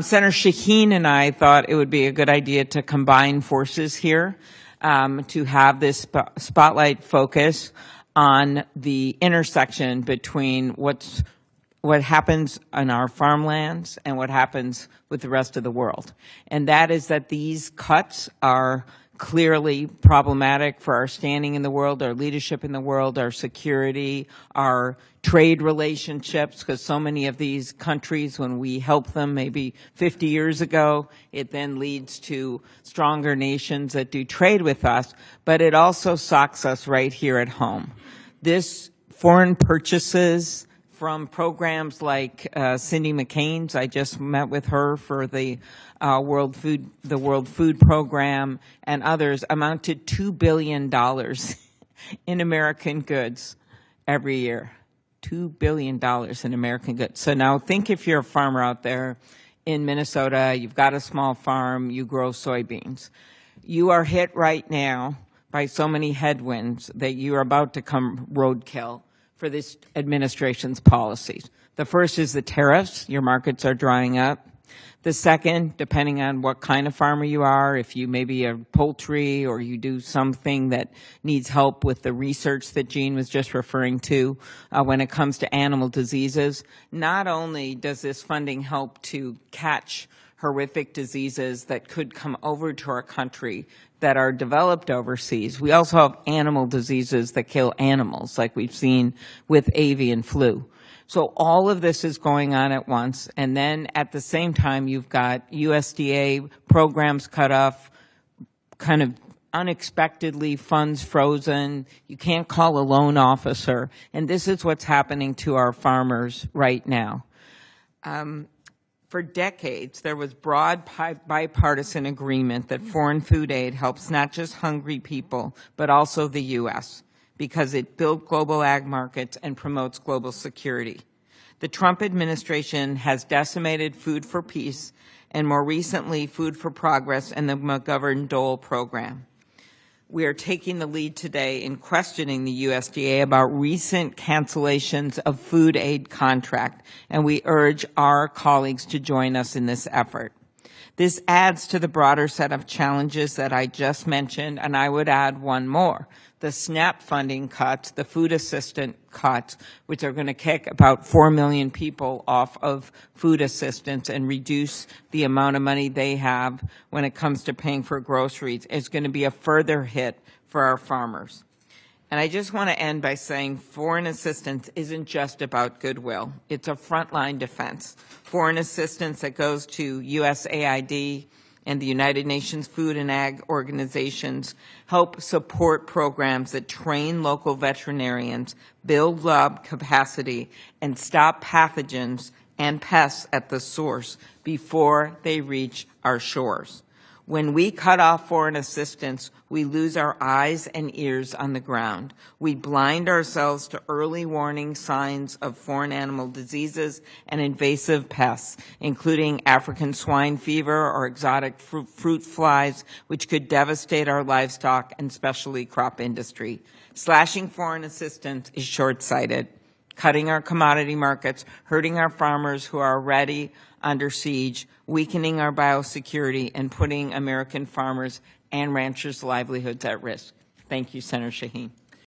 Senator Shaheen and I thought it would be a good idea to combine forces here to have this spotlight focus on the intersection between what happens on our farmlands and what happens with the rest of the world. And that is that these cuts are clearly problematic for our standing in the world, our leadership in the world, our security, our trade relationships, because so many of these countries, when we help them maybe 50 years ago, it then leads to stronger nations that do trade with us, but it also socks us right here at home. This foreign purchases from programs like Cindy McCain's, I just met with her for the World Food Program, and others, amount to $2 billion in American goods every year. $2 billion in American goods. So now think if you're a farmer out there in Minnesota, you've got a small farm, you grow soybeans. You are hit right now by so many headwinds that you are about to come roadkill for this administration's policies. The first is the tariffs. Your markets are drying up. The second, depending on what kind of farmer you are, if you maybe are poultry or you do something that needs help with the research that Jean was just referring to when it comes to animal diseases, not only does this funding help to catch horrific diseases that could come over to our country that are developed overseas, we also have animal diseases that kill animals, like we've seen with avian flu. So all of this is going on at once, and then at the same time you've got USDA programs cut off, kind of unexpectedly funds frozen. You can't call a loan officer, and this is what's happening to our farmers right now. For decades, there was broad bipartisan agreement that foreign food aid helps not just hungry people, but also the U.S., because it builds global ag markets and promotes global security. The Trump administration has decimated Food for Peace and more recently Food for Progress and the McGovern-Dole program. We are taking the lead today in questioning the USDA about recent cancellations of food aid contract, and we urge our colleagues to join us in this effort. This adds to the broader set of challenges that I just mentioned, and I would add one more. The SNAP funding cuts, the food assistance cuts, which are going to kick about 4 million people off of food assistance and reduce the amount of money they have when it comes to paying for groceries, is going to be a further hit for our farmers. And I just want to end by saying foreign assistance isn't just about goodwill. It's a frontline defense. Foreign assistance that goes to USAID and the United Nations Food and Ag organizations help support programs that train local veterinarians, build lab capacity, and stop pathogens and pests at the source before they reach our shores. When we cut off foreign assistance, we lose our eyes and ears on the ground. We blind ourselves to early warning signs of foreign animal diseases and invasive pests, including African swine fever or exotic fruit flies, which could devastate our livestock and specialty crop industry. Slashing foreign assistance is short-sighted, cutting our commodity markets, hurting our farmers who are already under siege, weakening our biosecurity, and putting American farmers and ranchers' livelihoods at risk. Thank you, Senator Shaheen.